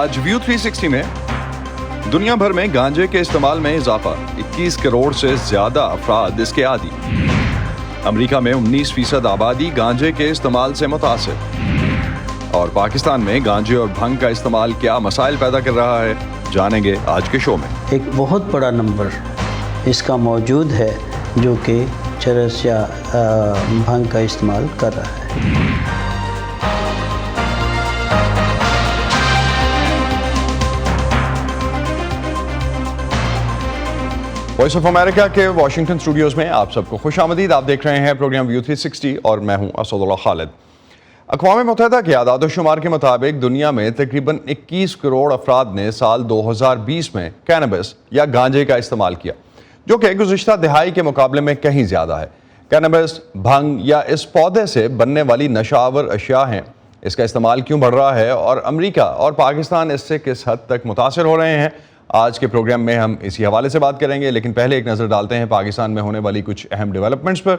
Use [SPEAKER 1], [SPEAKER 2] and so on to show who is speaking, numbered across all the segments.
[SPEAKER 1] आज व्यू 360 में दुनिया भर में गांजे के इस्तेमाल में इजाफा, 21 करोड़ से ज्यादा अफराद इसके आदी। अमेरिका में 19% आबादी गांजे के इस्तेमाल से मुतासिर। और पाकिस्तान में गांजे और भंग का इस्तेमाल क्या मसाइल पैदा कर रहा है, जानेंगे आज के शो में।
[SPEAKER 2] एक बहुत बड़ा नंबर इसका मौजूद है जो कि चरस या भंग का इस्तेमाल कर रहा है।
[SPEAKER 1] वॉइस ऑफ अमेरिका के वाशिंगटन स्टूडियोज में आप सबको खुशामदीद। आप देख रहे हैं प्रोग्राम व्यू 360 और मैं हूं असदुल्लाह खालिद। अक़वाम मुत्तहिदा के आदाद-ओ-शुमार के मुताबिक दुनिया में तकरीबन 21 करोड़ अफराद ने साल 2020 में कैनबिस या गांजे का इस्तेमाल किया, जो कि गुज़िश्ता दिहाई के मुकाबले में कहीं ज़्यादा है। कैनबिस भंग या इस पौधे से बनने वाली नशावर अशिया हैं। इसका इस्तेमाल क्यों बढ़ रहा है और अमरीका और पाकिस्तान इससे किस हद तक मुतासिर हो रहे हैं, आज के प्रोग्राम में हम इसी हवाले से बात करेंगे। लेकिन पहले एक नज़र डालते हैं पाकिस्तान में होने वाली कुछ अहम डेवलपमेंट्स पर।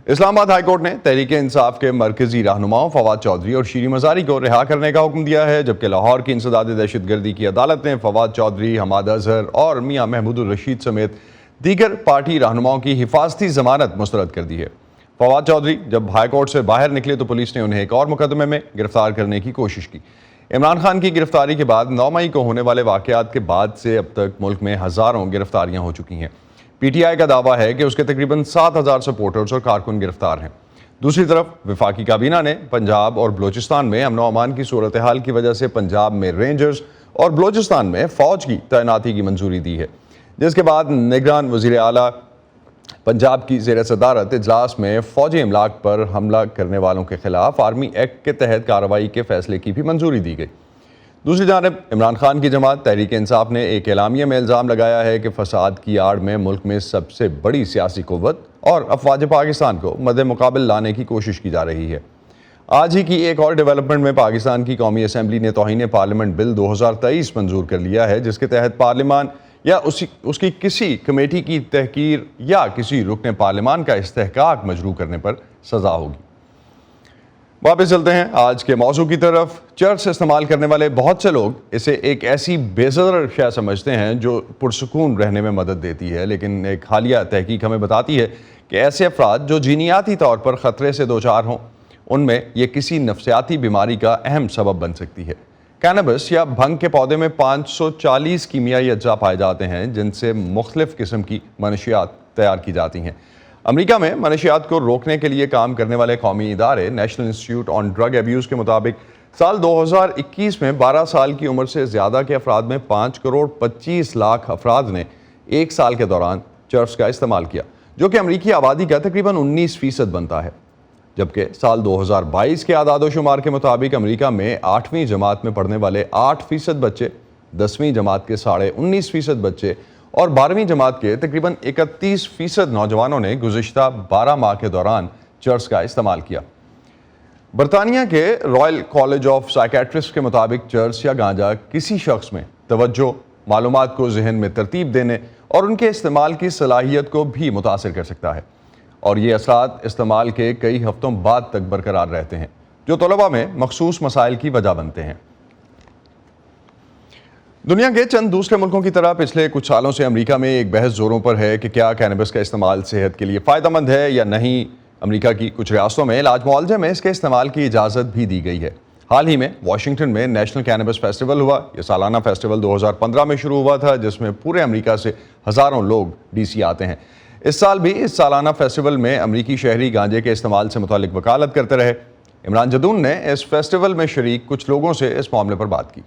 [SPEAKER 1] इस्लामाबाद हाई कोर्ट ने तहरीक इंसाफ के मरकजी रहनुमाओं फवाद चौधरी और शीरी मज़ारी को रिहा करने का हुक्म दिया है, जबकि लाहौर की इंसदाद दहशतगर्दी की अदालत ने फवाद चौधरी, हमाद अजहर और मियाँ महमूदुर रशीद समेत दीगर पार्टी रहनुमाओं की हिफाजती ज़मानत मुस्तरद कर दी है। फवाद चौधरी जब हाई कोर्ट से बाहर निकले तो पुलिस ने उन्हें एक और मुकदमे में गिरफ्तार करने की कोशिश की। इमरान खान की गिरफ्तारी के बाद 9 मई को होने वाले वाक़यात के बाद से अब तक मुल्क में हज़ारों गिरफ्तारियां हो चुकी हैं। पीटीआई का दावा है कि उसके तकरीबन 7,000 सपोर्टर्स और कारकुन गिरफ्तार हैं। दूसरी तरफ वफाकी काबीना ने पंजाब और बलोचिस्तान में अमन व अमान की सूरत हाल की वजह से पंजाब में रेंजर्स और बलोचिस्तान में फ़ौज की तैनाती की मंजूरी दी है, जिसके बाद निगरान वज़ीर आला पंजाब की ज़ेर सदारत इजलास में फ़ौजी इमलाक पर हमला करने वालों के खिलाफ आर्मी एक्ट के तहत कार्रवाई के फैसले की भी मंजूरी दी गई। दूसरी जानब इमरान खान की जमात तहरीक इंसाफ ने एक एलामिया में इल्ज़ाम लगाया है कि फसाद की आड़ में मुल्क में सबसे बड़ी सियासी कुव्वत और अफवाज पाकिस्तान को मद्दे मुकाबिल लाने की कोशिश की जा रही है। आज ही की एक और डेवलपमेंट में पाकिस्तान की कौमी असम्बली ने तौहीन पार्लियामेंट बिल 2023 मंजूर कर लिया है, जिसके तहत पार्लियामान या उसकी किसी कमेटी की तहकीर या किसी रुकन पार्लियामान का इस्तेहकाक मजरू करने पर सज़ा होगी। वापस चलते हैं आज के मौजू की तरफ। चर्च इस्तेमाल करने वाले बहुत से लोग इसे एक ऐसी बेज़र शय समझते हैं जो पुरसुकून रहने में मदद देती है, लेकिन एक हालिया तहकीक हमें बताती है कि ऐसे अफराद जो जीनियाती तौर पर ख़तरे से दो चार हों, उनमें ये किसी नफ्सियाती बीमारी का अहम सबब बन सकती है। कैनबिस या भंग के पौधे में 540 कीमियाई अज्जा पाए जाते हैं, जिनसे मुख्तलिफ किस्म की मनशियात तैयार की जाती हैं। अमेरिका में मनशियात को रोकने के लिए काम करने वाले कौमी इदारे national institute on drug abuse के मुताबिक साल 2021 में 12 साल की उम्र से ज़्यादा के अफराद में 5 करोड़ 25 लाख अफराद ने एक साल के दौरान चर्च का इस्तेमाल किया, जो कि अमरीकी आबादी का तकरीबन 19% बनता है। जबकि साल 2022 के आदाद-ओ-शुमार के मुताबिक अमेरिका में 8वीं जमात में पढ़ने वाले 8% बच्चे, 10वीं जमात के 19.5% बच्चे और 12वीं जमात के तकरीबन 31% नौजवानों ने गुज़िश्ता 12 माह के दौरान चर्च का इस्तेमाल किया। बरतानिया के रॉयल कॉलेज ऑफ साइकेट्रिस्ट के मुताबिक चर्च या गांजा किसी शख्स में तवज्जो, मालूमात को जहन में तरतीब देने और उनके इस्तेमाल की सलाहियत को भी मुतासिर कर सकता है, और ये असरात इस्तेमाल के कई हफ्तों बाद तक बरकरार रहते हैं, जो तलबा में मखसूस मसाइल की वजह बनते हैं। दुनिया के चंद दूसरे मुल्कों की तरह पिछले कुछ सालों से अमेरिका में एक बहस जोरों पर है कि क्या कैनबिस का इस्तेमाल सेहत के लिए फ़ायदेमंद है या नहीं। अमेरिका की कुछ रियासतों में इलाज मुआलजे में इसके इस्तेमाल की इजाज़त भी दी गई है। हाल ही में वाशिंगटन में नेशनल कैनबिस फेस्टिवल हुआ। यह सालाना फेस्टिवल 2015 में शुरू हुआ था, जिसमें पूरे अमेरिका से हज़ारों लोग DC आते हैं। इस साल भी इस सालाना फेस्टिवल में अमरीकी शहरी गांजे के इस्तेमाल से मुतालिक वकालत करते रहे। इमरान जदून ने इस फेस्टिवल में शरीक कुछ लोगों से इस मामले पर बात की।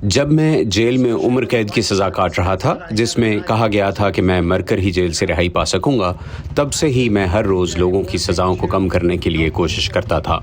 [SPEAKER 3] जब मैं जेल में उम्र कैद की सज़ा काट रहा था, जिसमें कहा गया था कि मैं मरकर ही जेल से रिहाई पा सकूंगा, तब से ही मैं हर रोज़ लोगों की सज़ाओं को कम करने के लिए कोशिश करता था।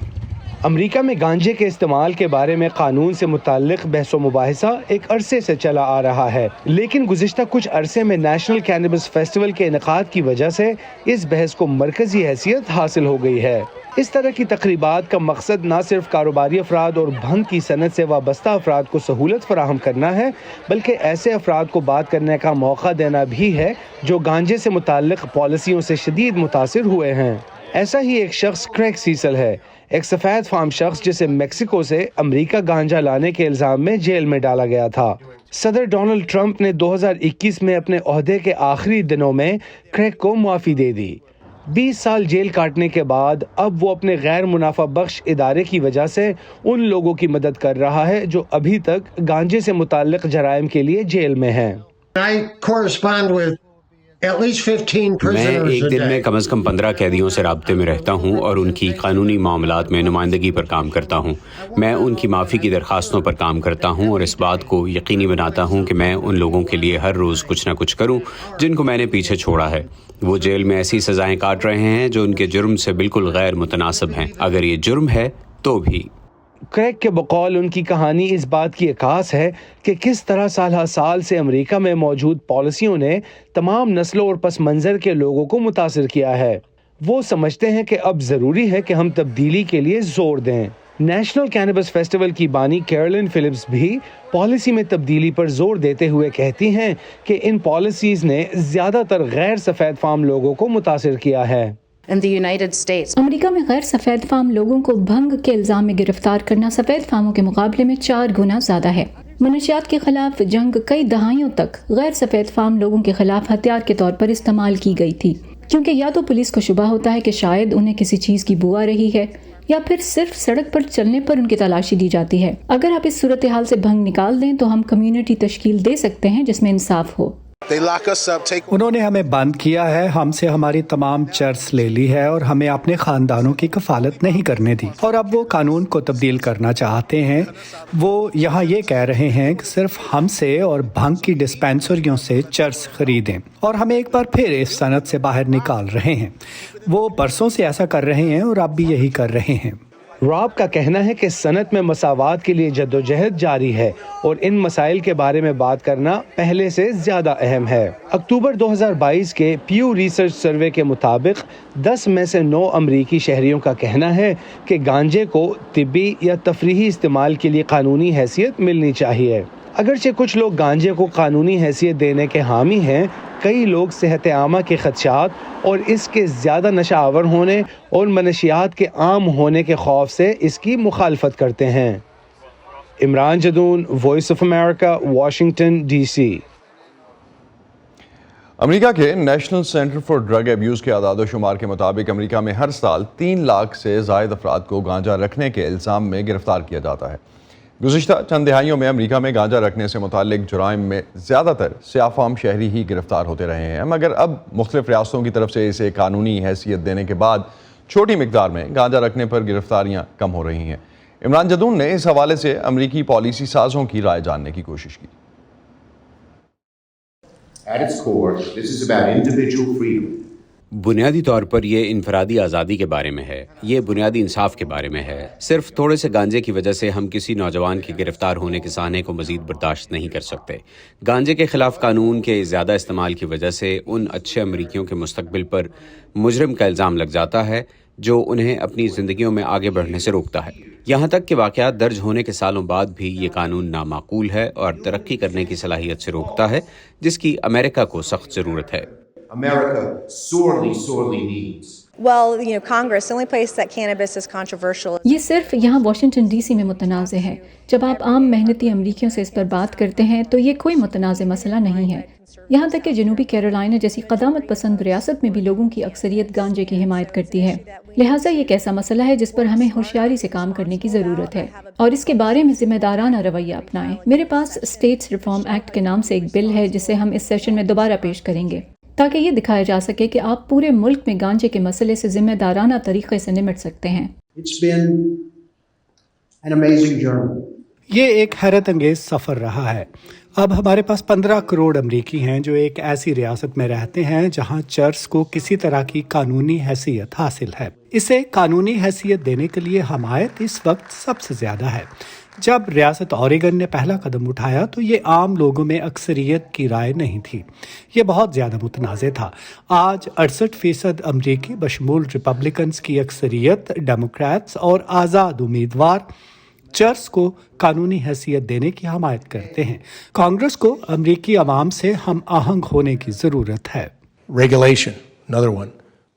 [SPEAKER 4] अमेरिका में गांजे के इस्तेमाल के बारे में कानून से मुताल्लिक बहस व मुबाहिसा एक अरसे से चला आ रहा है, लेकिन गुज़िश्ता कुछ अरसे में नेशनल कैनबिस फेस्टिवल के इनेकाद की वजह से इस बहस को मरकजी हैसियत हासिल हो गई है। इस तरह की तकरीबात का मकसद न सिर्फ कारोबारी अफराद और भंग की सनत से वाबस्ता अफराद को सहूलत फराहम करना है, बल्कि ऐसे अफराद को बात करने का मौका देना भी है जो गांजे से मुताल्लिक पॉलिसियों से शदीद मुतासिर हुए हैं। ऐसा ही एक शख्स क्रेग सीसल है, एक सफेद फार्म शख्स जिसे मेक्सिको से अमेरिका गांजा लाने के इल्जाम में जेल में डाला गया था। सदर डोनाल्ड ट्रंप ने 2021 में अपने ओहदे के आखिरी दिनों में क्रेग को माफी दे दी। 20 साल जेल काटने के बाद अब वो अपने गैर मुनाफा बख्श इदारे की वजह से उन लोगों की मदद कर रहा है जो अभी तक गांजे से मुताल्लिक जराइम के लिए जेल में हैं।
[SPEAKER 5] I correspond with at least 15
[SPEAKER 3] मैं
[SPEAKER 5] prisoners
[SPEAKER 3] एक
[SPEAKER 5] a
[SPEAKER 3] दिन
[SPEAKER 5] day.
[SPEAKER 3] में कम से कम 15 कैदियों से राब्ते में रहता हूं और उनकी कानूनी मामलात में नुमाइंदगी पर काम करता हूं। मैं उनकी माफ़ी की दरखास्तों पर काम करता हूं और इस बात को यकीनी बनाता हूं कि मैं उन लोगों के लिए हर रोज़ कुछ ना कुछ करूं जिनको मैंने पीछे छोड़ा है। वो जेल में ऐसी सज़ाएं काट रहे हैं जो उनके जुर्म से बिल्कुल गैर मुतनासिब हैं। अगर ये जुर्म है तो भी।
[SPEAKER 4] क्रेग के बकौल उनकी कहानी इस बात की अक्कास है कि किस तरह साल हर साल से अमेरिका में मौजूद पॉलिसियों ने तमाम नस्लों और पस मंज़र के लोगों को मुतासिर किया है। वो समझते हैं कि अब ज़रूरी है कि हम तब्दीली के लिए जोर दें। नेशनल कैनबिस फेस्टिवल की बानी कैरोलिन फिलिप्स भी पॉलिसी में तब्दीली पर जोर देते हुए कहती हैं कि इन पॉलिसीज़ ने ज़्यादातर गैर सफ़ेद फार्म लोगों को मुतासिर किया है।
[SPEAKER 6] In the United States,
[SPEAKER 7] America में गैर सफ़ेद फार्म लोगों को भंग के इल्ज़ाम में गिरफ्तार करना सफ़ेद फार्मों के मुकाबले में 4 गुना ज़्यादा है। मनशियात के खिलाफ जंग कई दहाइयों तक गैर सफ़ेद फार्म लोगों के खिलाफ हथियार के तौर पर इस्तेमाल की गई थी, क्योंकि या तो पुलिस को शुबा होता है कि शायद उन्हें किसी चीज़ की बू आ रही है या फिर सिर्फ सड़क पर चलने पर उनकी तलाशी दी जाती है। अगर आप इस सूरत हाल से भंग निकाल दें तो हम कम्युनिटी तश्कील दे सकते हैं जिसमें इंसाफ हो।
[SPEAKER 8] उन्होंने हमें बंद किया है, हमसे हमारी तमाम चर्च ले ली है और हमें अपने खानदानों की कफालत नहीं करने दी। और अब वो कानून को तब्दील करना चाहते हैं। वो यहाँ ये कह रहे हैं कि सिर्फ हमसे और भंग की डिस्पेंसरियों से चर्च खरीदें और हमें एक बार फिर इस सनत से बाहर निकाल रहे हैं। वो बरसों से ऐसा कर रहे हैं और अब भी यही कर रहे हैं।
[SPEAKER 4] रॉब का कहना है कि सनत में मसावात के लिए जद्दोजहद जारी है और इन मसाइल के बारे में बात करना पहले से ज़्यादा अहम है। अक्टूबर 2022 के प्यू रिसर्च सर्वे के मुताबिक 10 में से 9 अमरीकी शहरियों का कहना है कि गांजे को तिब्बी या तफरीही इस्तेमाल के लिए कानूनी हैसियत मिलनी चाहिए। अगरचे कुछ लोग गांजे को कानूनी हैसियत देने के हामी हैं, कई लोग सेहत आमा के खदशात और इसके ज़्यादा नशावर होने और मनशियात के आम होने के खौफ से इसकी मुखालफत करते हैं। Imran Jadoon, voice of America, Washington DC।
[SPEAKER 1] America के national centre for drug abuse के आदाद शुमार के मुताबिक अमेरिका में हर साल 3 लाख से ज़ायद अफराद को गांजा रखने के इल्ज़ाम में गिरफ्तार किया जाता है। गुज़िश्ता चंद दहाइयों में अमेरिका में गांजा रखने से मुताल्लिक जुराइम में ज़्यादातर सियाफाम शहरी ही गिरफ्तार होते रहे हैं, मगर अब मुख्तलिफ रियासतों की तरफ से इसे कानूनी हैसियत देने के बाद छोटी मिकदार में गांजा रखने पर गिरफ्तारियाँ कम हो रही हैं। इमरान जदून ने इस हवाले से अमरीकी पॉलिसी साजों की राय जानने की कोशिश की।
[SPEAKER 9] At its core, this is about individual freedom.
[SPEAKER 3] बुनियादी तौर पर ये इनफरादी आज़ादी के बारे में है, ये बुनियादी इंसाफ के बारे में है। सिर्फ थोड़े से गांजे की वजह से हम किसी नौजवान के गिरफ्तार होने के साने को मज़ीद बर्दाश्त नहीं कर सकते। गांजे के ख़िलाफ़ कानून के ज़्यादा इस्तेमाल की वजह से उन अच्छे अमरीकियों के मुस्तकबिल पर मुजरिम का इल्ज़ाम लग जाता है जो उन्हें अपनी ज़िंदगियों में आगे बढ़ने से रोकता है। यहाँ तक कि वाक़यात दर्ज होने के सालों बाद भी ये कानून नामाकूल है और तरक्की करने की सलाहियत से रोकता है, जिसकी अमेरिका को सख्त ज़रूरत है।
[SPEAKER 9] America sorely needs.
[SPEAKER 6] well, Congress, the only place that cannabis is controversial.
[SPEAKER 7] ये सिर्फ यहाँ वाशिंगटन DC में मुतनाज़ है। जब आप आम मेहनती अमरीकियों से इस पर बात करते हैं तो ये कोई मुतनाज़ मसला नहीं है। यहाँ तक कि जनूबी कैरोलिना जैसी क़दामत पसंद रियासत में भी लोगों की अक्सरियत गांजे की हिमायत करती है। लिहाजा ये एक ऐसा मसला है जिस पर हमें होशियारी से काम करने की ज़रूरत है और इसके बारे में ज़िम्मेदाराना रवैया अपनाएं। मेरे पास स्टेट्स रिफॉर्म एक्ट के नाम से एक बिल है जिसे हम इस सेशन में दोबारा पेश करेंगे ताकि ये दिखाया जा सके कि आप पूरे मुल्क में गांजे के मसले से जिम्मेदाराना तरीके से निमट सकते हैं।
[SPEAKER 2] It's been an amazing journey.
[SPEAKER 8] ये एक हैरत अंगेज सफ़र रहा है। अब हमारे पास 15 करोड़ अमरीकी हैं जो एक ऐसी रियासत में रहते हैं जहां चर्च को किसी तरह की कानूनी हैसियत हासिल है। इसे कानूनी हैसियत देने के लिए हमायत इस वक्त सबसे ज़्यादा है। जब रियासत ओरेगन ने पहला कदम उठाया तो ये आम लोगों में अक्सरियत की राय नहीं थी, ये बहुत ज़्यादा मुतनाज़ था। आज 68% अमरीकी बशमूल रिपब्लिकन्स की अक्सरियत, डेमोक्रेट्स और आज़ाद उम्मीदवार चर्च को कानूनी हैसियत देने की हमायत करते हैं। कांग्रेस को अमरीकी अवाम से हम आहंग होने की ज़रूरत है।
[SPEAKER 10] Regulation, another one.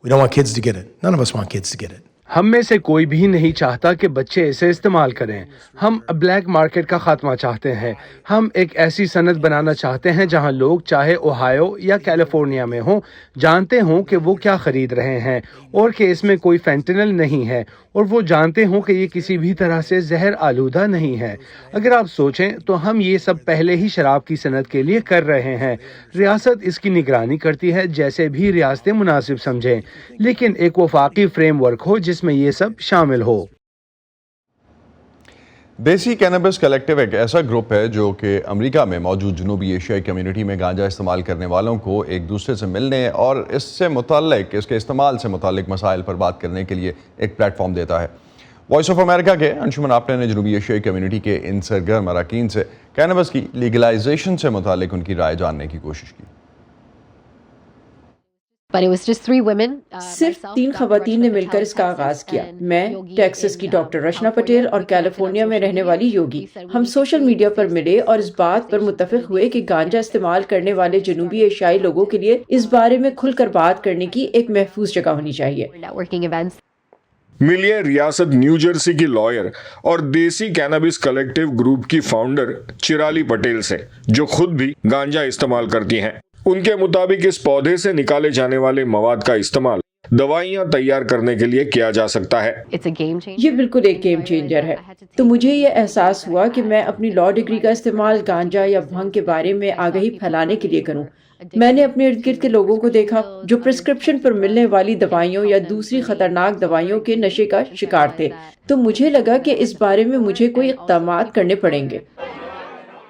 [SPEAKER 10] We don't want kids to get it. None of us want kids to get it.
[SPEAKER 4] हम में से कोई भी नहीं चाहता कि बच्चे इसे इस्तेमाल करें। हम ब्लैक मार्केट का खात्मा चाहते हैं। हम एक ऐसी सनत बनाना चाहते हैं जहां लोग चाहे ओहायो या कैलिफोर्निया में हों, जानते हों कि वो क्या खरीद रहे हैं और कि इसमें कोई फेंटेनल नहीं है, और वो जानते हों कि ये किसी भी तरह से जहर आलूदा नहीं है। अगर आप सोचें तो हम ये सब पहले ही शराब की सनत के लिए कर रहे हैं। रियासत इसकी निगरानी करती है जैसे भी रियासतें मुनासिब समझें, लेकिन एक वफाकी फ्रेमवर्क हो जिसमें ये सब शामिल हो।
[SPEAKER 1] देसी कैनबिस कलेक्टिव एक ऐसा ग्रुप है जो कि अमेरिका में मौजूद जनूबी एशियाई कम्युनिटी में गांजा इस्तेमाल करने वालों को एक दूसरे से मिलने और इसके इस्तेमाल से मुताल्लिक मसाइल पर बात करने के लिए एक प्लेटफॉर्म देता है। वॉइस ऑफ अमेरिका के अंशुमन आपटे ने जनूबी एशियाई कम्युनिटी के इन सरगर्म अरकान से कैनबिस की लीगलाइजेशन से मुताल्लिक उनकी राय जानने की कोशिश की।
[SPEAKER 11] सिर्फ 3 खवातीन ने मिलकर इसका आगाज किया। मैं, टेक्सास की डॉक्टर रचना पटेल और कैलिफोर्निया में रहने वाली योगी। हम सोशल मीडिया पर मिले और इस बात पर मुत्तफिक हुए कि गांजा इस्तेमाल करने वाले जनूबी एशियाई लोगों के लिए इस बारे में खुलकर बात करने की एक महफूज जगह होनी चाहिए।
[SPEAKER 12] मिलिए रियासत न्यू जर्सी की लॉयर और देसी कैनबिस कलेक्टिव ग्रुप की फाउंडर चिराली पटेल से, जो खुद भी गांजा इस्तेमाल करती हैं। उनके मुताबिक इस पौधे से निकाले जाने वाले मवाद का इस्तेमाल दवाइयाँ तैयार करने के लिए किया जा सकता है।
[SPEAKER 11] ये बिल्कुल एक गेम चेंजर है। तो मुझे ये एहसास हुआ कि मैं अपनी लॉ डिग्री का इस्तेमाल गांजा या भंग के बारे में आगाही फैलाने के लिए करूं। मैंने अपने इर्द गिर्द के लोगों को देखा जो प्रिस्क्रिप्शन पर मिलने वाली दवाइयों या दूसरी खतरनाक दवाइयों के नशे का शिकार थे, तो मुझे लगा कि इस बारे में मुझे कोई इक़दाम करने पड़ेंगे।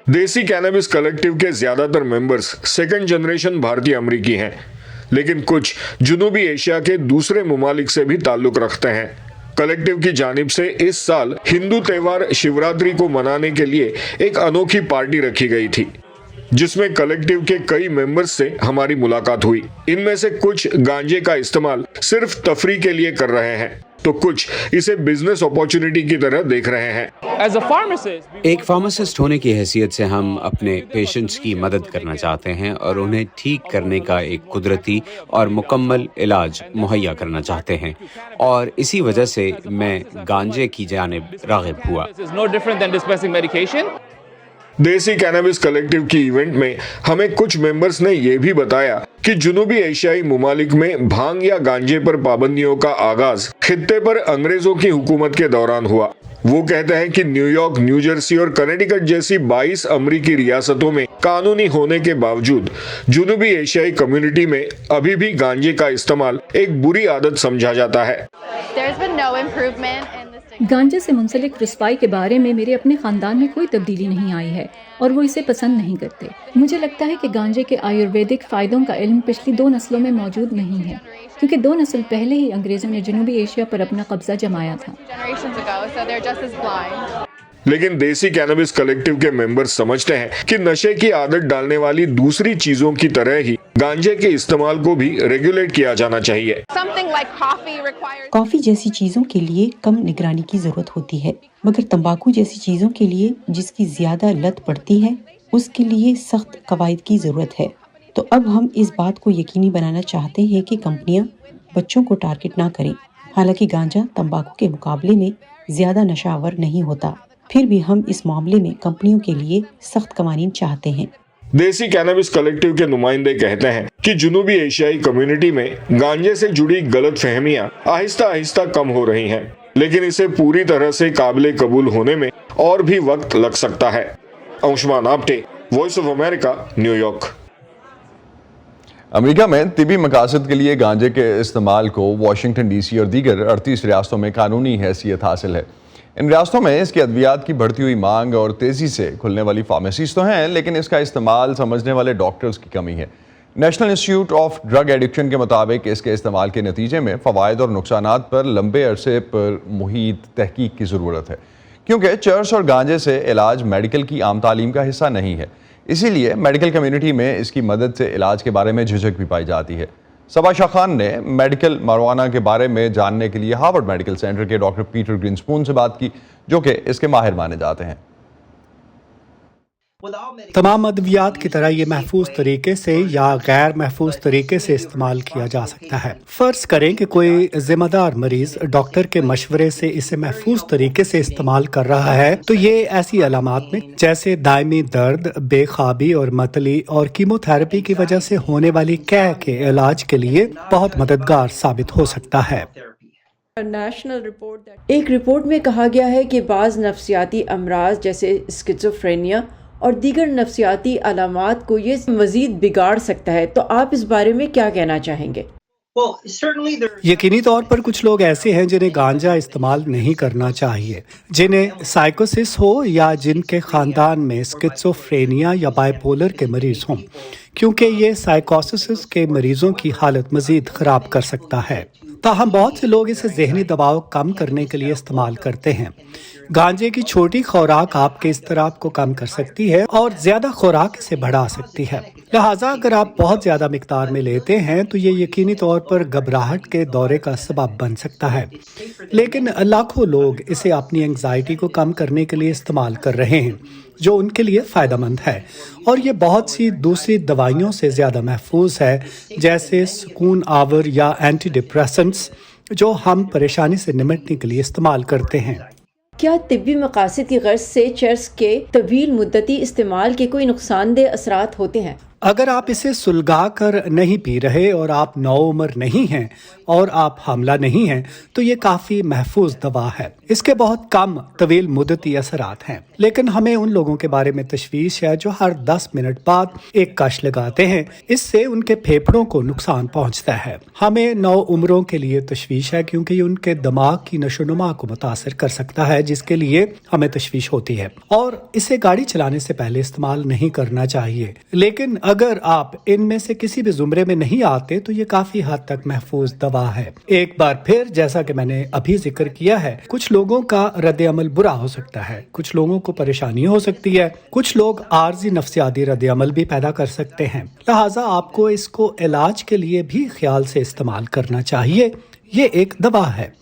[SPEAKER 12] देसी कैनबिस कलेक्टिव के ज्यादातर मेंबर्स सेकंड जनरेशन भारतीय अमेरिकी हैं, लेकिन कुछ जनूबी एशिया के दूसरे ममालिक से भी ताल्लुक रखते हैं। कलेक्टिव की जानिब से इस साल हिंदू त्योहार शिवरात्रि को मनाने के लिए एक अनोखी पार्टी रखी गई थी, जिसमें कलेक्टिव के कई मेंबर्स से हमारी मुलाकात हुई। इनमें से कुछ गांजे का इस्तेमाल सिर्फ तफरी के लिए कर रहे हैं, तो कुछ इसे बिजनेस अपॉर्चुनिटी की तरह देख रहे हैं।
[SPEAKER 3] एक फार्मासिस्ट होने की हैसियत से हम अपने पेशेंट्स की मदद करना चाहते हैं और उन्हें ठीक करने का एक कुदरती और मुकम्मल इलाज मुहैया करना चाहते हैं, और इसी वजह से मैं गांजे की जानिब राग़िब हुआ।
[SPEAKER 12] देसी कैनबिस कलेक्टिव की इवेंट में हमें कुछ मेंबर्स ने यह भी बताया कि जनूबी एशियाई ममालिक में भांग या गांजे पर पाबंदियों का आगाज खित्ते पर अंग्रेजों की हुकूमत के दौरान हुआ। वो कहते हैं कि न्यूयॉर्क, न्यू जर्सी और कनेटिकट जैसी 22 अमरीकी रियासतों में कानूनी होने के बावजूद जनूबी एशियाई कम्युनिटी में अभी भी गांजे का इस्तेमाल एक बुरी आदत समझा जाता है।
[SPEAKER 7] गांजे से मुंसलिक रस्वाई के बारे में मेरे अपने ख़ानदान में कोई तब्दीली नहीं आई है और वो इसे पसंद नहीं करते। मुझे लगता है कि गांजे के आयुर्वेदिक फ़ायदों का इल्म पिछली 2 नस्लों में मौजूद नहीं है, क्योंकि 2 नस्ल पहले ही अंग्रेज़ों ने जनूबी एशिया पर अपना कब्जा जमाया था।
[SPEAKER 12] लेकिन देसी कैनबिस कलेक्टिव के मेंबर्स समझते हैं कि नशे की आदत डालने वाली दूसरी चीजों की तरह ही गांजे के इस्तेमाल को भी रेगुलेट किया जाना चाहिए।
[SPEAKER 13] कॉफी जैसी चीजों के लिए कम निगरानी की जरूरत होती है, मगर तंबाकू जैसी चीजों के लिए जिसकी ज्यादा लत पड़ती है, उसके लिए सख्त कवायद की जरूरत है। तो अब हम इस बात को यकीनी बनाना चाहते हैं कि कंपनियां बच्चों को टारगेट ना करें। हालांकि गांजा तंबाकू के मुकाबले में ज्यादा नशावर नहीं होता, फिर भी हम इस मामले में कंपनियों के लिए सख्त कवानीन चाहते हैं।
[SPEAKER 12] देसी कैनबिस कलेक्टिव के नुमाइंदे कहते हैं कि जनूबी एशियाई कम्युनिटी में गांजे से जुड़ी गलत फहमियां आहिस्ता आहिस्ता कम हो रही हैं, लेकिन इसे पूरी तरह से काबिल कबूल होने में और भी वक्त लग सकता है। Anshuman Apte, voice of America, New York.
[SPEAKER 1] America में तिबी मकासद के लिए गांजे के इस्तेमाल को वाशिंगटन DC और दीगर 38 रियासतों में कानूनी हैसियत हासिल है। इन रियासतों में इसकी अद्वियात की बढ़ती हुई मांग और तेज़ी से खुलने वाली फार्मेसीज तो हैं, लेकिन इसका इस्तेमाल समझने वाले डॉक्टर्स की कमी है। National institute of drug addiction के मुताबिक इसके इस्तेमाल के नतीजे में फ़वाइद और नुकसानात पर लंबे अरसे पर मुहीत तहकीक की ज़रूरत है, क्योंकि चर्स और गांजे से इलाज मेडिकल की आम तालीम का हिस्सा नहीं है। इसीलिए मेडिकल कम्युनिटी में इसकी मदद से इलाज के बारे में झिझक भी पाई जाती है। सबा शाह खान ने मेडिकल marijuana के बारे में जानने के लिए हार्वर्ड मेडिकल सेंटर के डॉक्टर पीटर ग्रीनस्पून से बात की, जो कि इसके माहिर माने जाते हैं।
[SPEAKER 8] तमाम अद्वियात की तरह ये महफूज तरीके से या गैर महफूज तरीके से इस्तेमाल किया जा सकता है। फर्ज करें कि कोई जिम्मेदार मरीज डॉक्टर के मशवरे से इसे महफूज तरीके से इस्तेमाल कर रहा है, तो ये ऐसी अलामात में जैसे दायमी दर्द, बेख्वाबी और मतली और कीमोथेरेपी की वजह से होने वाली कैं के इलाज के लिए बहुत मददगार साबित हो सकता है।
[SPEAKER 11] एक रिपोर्ट में कहा गया है कि बाज़ नफ्सियाती अमराज जैसे स्किज़ोफ्रेनिया और दीगर नफ्सियाती अलामात को ये मज़ीद बिगाड़ सकता है, तो आप इस बारे में क्या कहना चाहेंगे?
[SPEAKER 8] यकीनी तौर पर कुछ लोग ऐसे हैं जिन्हें गांजा इस्तेमाल नहीं करना चाहिए, जिन्हें साइकोसिस हो या जिनके खानदान में स्किज़ोफ्रेनिया या बाइपोलर के मरीज हों, क्योंकि ये साइकोसिस के मरीजों की हालत मजीद खराब कर सकता है। ताहम बहुत से लोग इसे जहनी दबाव कम करने के लिए इस्तेमाल करते हैं। गांजे की छोटी खुराक आपके इज़्तिराब को कम कर सकती है और ज्यादा खुराक इसे बढ़ा सकती है। लिहाजा अगर आप बहुत ज्यादा मिकदार में लेते हैं तो ये यकीनी तौर पर घबराहट के दौरे का सबब बन सकता है, लेकिन लाखों लोग इसे अपनी एंग्जाइटी को कम करने के लिए इस्तेमाल कर रहे हैं, जो उनके लिए फ़ायदेमंद है और ये बहुत सी दूसरी दवाइयों से ज़्यादा महफूज है, जैसे सुकून आवर या एंटी डिप्रेसेंट्स, जो हम परेशानी से निपटने के लिए इस्तेमाल करते हैं।
[SPEAKER 11] क्या तिब्बी मकासद की गर्ज से चर्स के तवील मुद्दती इस्तेमाल के कोई नुकसानदेह असरात होते हैं?
[SPEAKER 8] अगर आप इसे सुलगा कर नहीं पी रहे और आप नौउम्र नहीं हैं और आप हमला नहीं हैं, तो ये काफ़ी महफूज दवा है। इसके बहुत कम तवील मुद्दती असरात हैं, लेकिन हमें उन लोगों के बारे में तशवीश है जो हर 10 मिनट बाद एक कश लगाते हैं। इससे उनके फेफड़ों को नुकसान पहुंचता है। हमें नौउम्रों के लिए तशवीश है, क्योंकि ये उनके दिमाग की नशोनुमा को मुतासर कर सकता है, जिसके लिए हमें तशवीश होती है, और इसे गाड़ी चलाने से पहले इस्तेमाल नहीं करना चाहिए। लेकिन अगर आप इनमें से किसी भी जुमरे में नहीं आते तो ये काफी हद तक महफूज दवा है। एक बार फिर, जैसा कि मैंने अभी जिक्र किया है, कुछ लोगों का रद्द अमल बुरा हो सकता है, कुछ लोगों को परेशानी हो सकती है, कुछ लोग आर्जी नफ्सियाती रद्द अमल भी पैदा कर सकते हैं। लिहाजा आपको इसको इलाज के लिए भी ख्याल से इस्तेमाल करना चाहिए। ये एक दवा है।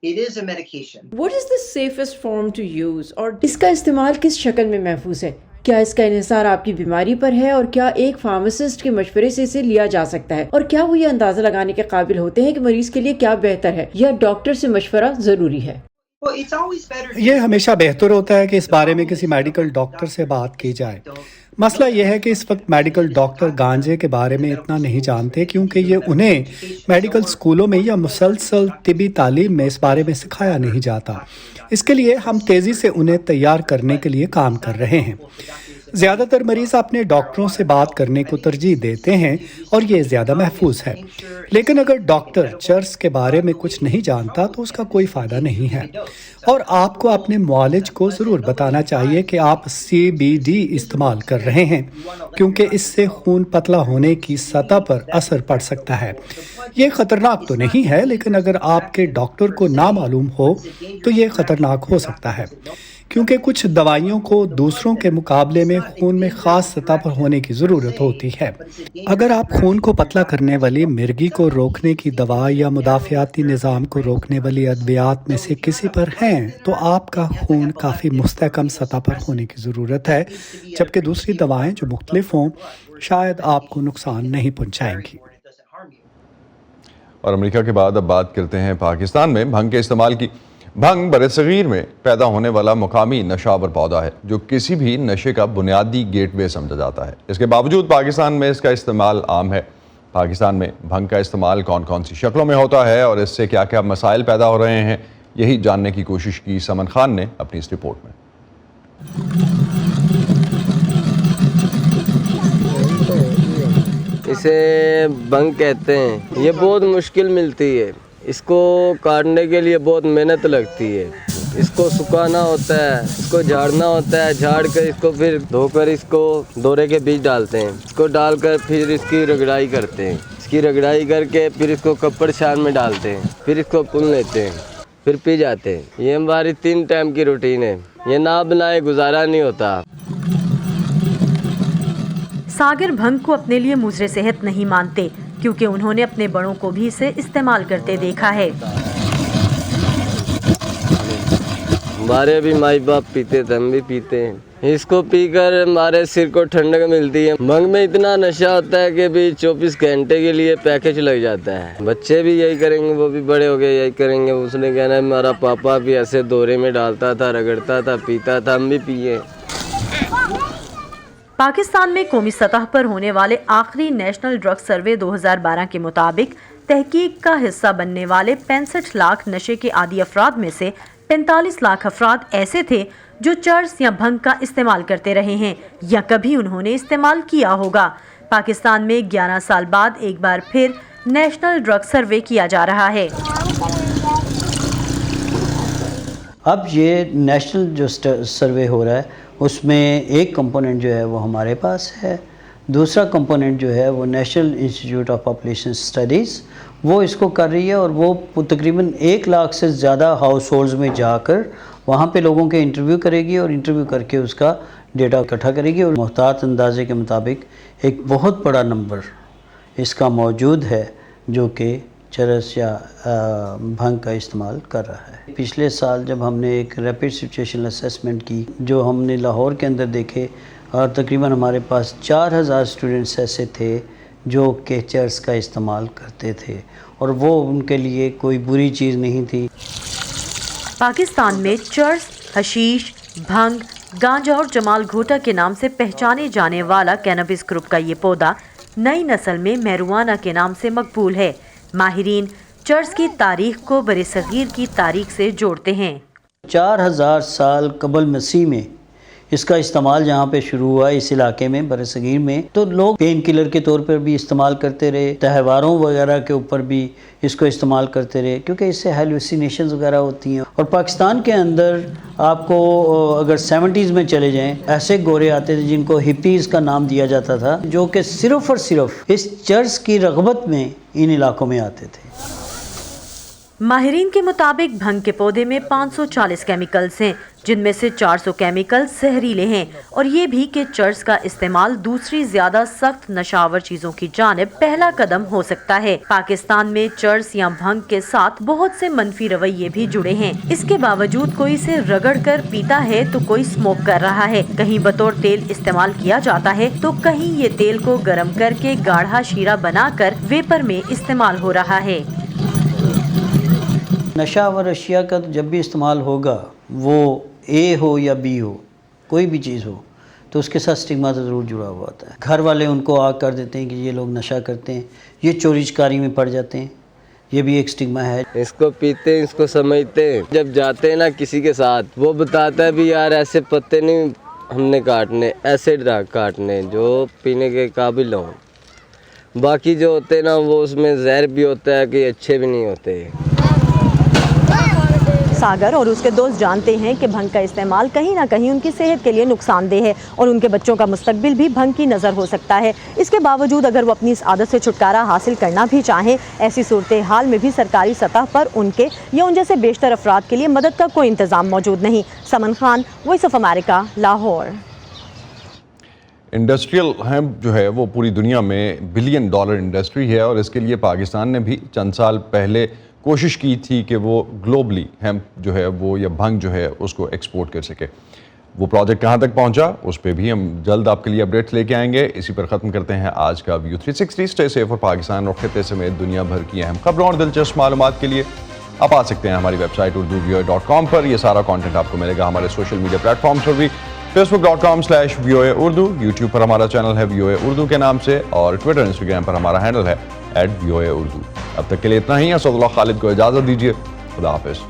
[SPEAKER 11] It is a medication. What is the safest form to use? और इसका इस्तेमाल किस शक्ल में महफूज है? क्या इसका इन्हिसार आपकी बीमारी पर है और क्या एक फार्मासिस्ट के मशवरे से इसे लिया जा सकता है? और क्या वो ये अंदाजा लगाने के काबिल होते हैं कि मरीज के लिए क्या बेहतर है, या डॉक्टर से मशवरा जरूरी है?
[SPEAKER 8] ये हमेशा बेहतर होता है कि इस बारे में किसी मेडिकल डॉक्टर से बात की जाए। मसला यह है कि इस वक्त मेडिकल डॉक्टर गांजे के बारे में इतना नहीं जानते, क्योंकि ये उन्हें मेडिकल स्कूलों में या मुसलसल तिबी तालीम में इस बारे में सिखाया नहीं जाता। इसके लिए हम तेज़ी से उन्हें तैयार करने के लिए काम कर रहे हैं। ज़्यादातर मरीज़ अपने डॉक्टरों से बात करने को तरजीह देते हैं और ये ज़्यादा महफूज है, लेकिन अगर डॉक्टर चर्स के बारे में कुछ नहीं जानता तो उसका कोई फ़ायदा नहीं है। और आपको अपने मुआलिज को ज़रूर बताना चाहिए कि आप CBD इस्तेमाल कर रहे हैं, क्योंकि इससे खून पतला होने की सतह पर असर पड़ सकता है। ये ख़तरनाक तो नहीं है, लेकिन अगर आपके डॉक्टर को ना मालूम हो तो ये ख़तरनाक हो सकता है, क्योंकि कुछ दवाइयों को दूसरों के मुकाबले में खून में ख़ास सतह पर होने की ज़रूरत होती है। अगर आप खून को पतला करने वाली मिर्गी को रोकने की दवा या मुदाफ़ियाती निज़ाम को रोकने वाली अद्वियात में से किसी पर हैं, तो आपका खून काफ़ी मुस्तहकम सतह पर होने की ज़रूरत है, जबकि दूसरी दवाएं जो मुख्तलिफ हों शायद आपको नुकसान नहीं पहुँचाएंगी।
[SPEAKER 1] और अमेरिका के बाद अब बात करते हैं पाकिस्तान में भंग के इस्तेमाल की। भंग बरसगीर में पैदा होने वाला मुकामी नशावर पौधा है, जो किसी भी नशे का बुनियादी गेटवे समझा जाता है। इसके बावजूद पाकिस्तान में इसका इस्तेमाल आम है। पाकिस्तान में भंग का इस्तेमाल कौन कौन सी शक्लों में होता है और इससे क्या क्या मसाइल पैदा हो रहे हैं, यही जानने की कोशिश की समन खान ने अपनी इस रिपोर्ट में।
[SPEAKER 14] इसे भंग कहते हैं। ये बहुत मुश्किल मिलती है, इसको काटने के लिए बहुत मेहनत लगती है। इसको सुखाना होता है, इसको झाड़ना होता है, झाड़ कर इसको फिर धोकर इसको दौरे के बीच डालते हैं। इसको डालकर फिर इसकी रगड़ाई करते हैं। इसकी रगड़ाई करके फिर इसको कपड़ शान में डालते हैं, फिर इसको पुन लेते हैं, फिर पी जाते हैं। ये हमारी 3 टाइम की रूटीन है। ये ना बनाए गुजारा नहीं होता।
[SPEAKER 15] सागिर भंग को अपने लिए मुज़र सेहत नहीं मानते, क्योंकि उन्होंने अपने बड़ों को भी इसे इस्तेमाल करते देखा है।
[SPEAKER 14] हमारे भी माई बाप पीते थे, हम भी पीते हैं। اس کو پی کر ہمارے سر کو ٹھنڈک ملتی ہے. بھنگ میں اتنا نشہ ہوتا ہے کہ بھی 24 گھنٹے کے لیے پیکج لگ جاتا ہے. بچے بھی یہی کریں گے, وہ بھی بڑے ہو گئے یہی کریں گے. اس نے کہنا ہے ہمارا پاپا بھی ایسے دورے میں ڈالتا تھا, رگڑتا تھا, پیتا تھا, ہم بھی پیے.
[SPEAKER 15] پاکستان میں قومی سطح پر ہونے والے آخری نیشنل ڈرگ سروے 2012 کے مطابق تحقیق کا حصہ بننے والے 65 لاکھ نشے کے عادی افراد میں سے 45 لاکھ افراد ایسے تھے جو چرس یا بھنگ کا استعمال کرتے رہے ہیں یا کبھی انہوں نے استعمال کیا ہوگا. پاکستان میں 11 سال بعد ایک بار پھر نیشنل ڈرگ سروے کیا جا رہا ہے.
[SPEAKER 2] اب یہ نیشنل جو سروے ہو رہا ہے اس میں ایک کمپوننٹ جو ہے وہ ہمارے پاس ہے, دوسرا کمپوننٹ جو ہے وہ national institute of population studies وہ اس کو کر رہی ہے, اور وہ تقریباً 1 لاکھ سے زیادہ ہاؤس ہولڈز میں جا کر وہاں پہ لوگوں کے انٹرویو کرے گی, اور انٹرویو کر کے اس کا ڈیٹا اکٹھا کرے گی. اور محتاط اندازے کے مطابق ایک بہت بڑا نمبر اس کا موجود ہے جو کہ چرس یا بھنگ کا استعمال کر رہا ہے. پچھلے سال جب ہم نے ایک ریپڈ سچویشن اسیسمنٹ کی جو ہم نے لاہور کے اندر دیکھے, اور تقریباً ہمارے پاس 4000 اسٹوڈنٹس ایسے تھے جو کہ چرس کا استعمال کرتے تھے, اور وہ ان کے لیے کوئی بری چیز نہیں تھی.
[SPEAKER 15] پاکستان میں چرس, حشیش, بھنگ, گانجا اور جمال گھوٹا کے نام سے پہچانے جانے والا کینابس گروپ کا یہ پودا نئی نسل میں میروانہ کے نام سے مقبول ہے. ماہرین چرس کی تاریخ کو برصغیر کی تاریخ سے جوڑتے ہیں.
[SPEAKER 2] 4000 سال قبل مسیح میں اس کا استعمال جہاں پہ شروع ہوا اس علاقے میں برصغیر میں, تو لوگ پین کلر کے طور پر بھی استعمال کرتے رہے, تہواروں وغیرہ کے اوپر بھی اس کو استعمال کرتے رہے, کیونکہ اس سے ہیلوسینیشنز وغیرہ ہوتی ہیں. اور پاکستان کے اندر آپ کو اگر 70s میں چلے جائیں, ایسے گورے آتے تھے جن کو ہپیز کا نام دیا جاتا تھا, جو کہ صرف اور صرف اس چرس کی رغبت میں ان علاقوں میں آتے تھے.
[SPEAKER 15] ماہرین کے مطابق بھنگ کے پودے میں 540 کیمیکلز ہیں, جن میں سے 400 کیمیکل زہریلے ہیں, اور یہ بھی کہ چرس کا استعمال دوسری زیادہ سخت نشاور چیزوں کی جانب پہلا قدم ہو سکتا ہے. پاکستان میں چرس یا بھنگ کے ساتھ بہت سے منفی رویے بھی جڑے ہیں. اس کے باوجود کوئی اسے رگڑ کر پیتا ہے تو کوئی اسموک کر رہا ہے, کہیں بطور تیل استعمال کیا جاتا ہے تو کہیں یہ تیل کو گرم کر کے گاڑھا شیرہ بنا کر ویپر میں استعمال ہو رہا ہے.
[SPEAKER 2] نشہ آور اشیاء کا جب بھی استعمال ہوگا, وہ اے ہو یا بی ہو, کوئی بھی چیز ہو, تو اس کے ساتھ سٹگما تو ضرور جڑا ہوا ہوتا ہے. گھر والے ان کو آگ کر دیتے ہیں کہ یہ لوگ نشہ کرتے ہیں, یہ چوری چکاری میں پڑ جاتے ہیں, یہ بھی ایک سٹگما ہے.
[SPEAKER 14] اس کو پیتے ہیں, اس کو سمجھتے ہیں. جب جاتے ہیں نا کسی کے ساتھ, وہ بتاتا ہے بھی یار ایسے پتے نہیں ہم نے کاٹنے, ایسے کاٹنے جو پینے کے قابل ہوں. باقی جو ہوتے ہیں نا وہ اس میں زہر بھی ہوتا ہے کہ اچھے بھی نہیں ہوتے.
[SPEAKER 15] ساگر اور اس کے دوست جانتے ہیں کہ بھنگ کا استعمال کہیں نہ کہیں ان کی صحت کے لیے نقصان دہ ہے, اور ان کے بچوں کا مستقبل بھی بھنگ کی نظر ہو سکتا ہے. اس کے باوجود اگر وہ اپنی اس عادت سے چھٹکارا حاصل کرنا بھی چاہیں, ایسی صورتحال میں بھی سرکاری سطح پر ان کے یا ان جیسے بیشتر افراد کے لیے مدد کا کوئی انتظام موجود نہیں. Saman Khan, Voice of America, Lahore.
[SPEAKER 1] Industrial hemp جو ہے وہ پوری دنیا میں $1 بلین انڈسٹری ہے, اور اس کے لیے پاکستان نے بھی چند سال پہلے کوشش کی تھی کہ وہ گلوبلی ہیمپ جو ہے وہ یا بھنگ جو ہے اس کو ایکسپورٹ کر سکے. وہ پروجیکٹ کہاں تک پہنچا اس پہ بھی ہم جلد آپ کے لیے اپڈیٹس لے کے آئیں گے. اسی پر ختم کرتے ہیں آج کا ویو 360. اسٹے سیف, اور پاکستان اور خطے سمیت دنیا بھر کی اہم خبروں اور دلچسپ معلومات کے لیے آپ آ سکتے ہیں ہماری ویب سائٹ urduvoa.com پر. یہ سارا کانٹینٹ آپ کو ملے گا ہمارے سوشل میڈیا پلیٹ فارمز پر بھی, facebook.com/VOA Urdu, یوٹیوب پر ہمارا چینل ہے VOA Urdu کے نام سے, اور ٹویٹر انسٹاگرام پر ہمارا ہینڈل ہے @VOA Urdu. اب تک کے لیے اتنا ہی. اسد اللہ خالد کو اجازت دیجیے. خدا حافظ.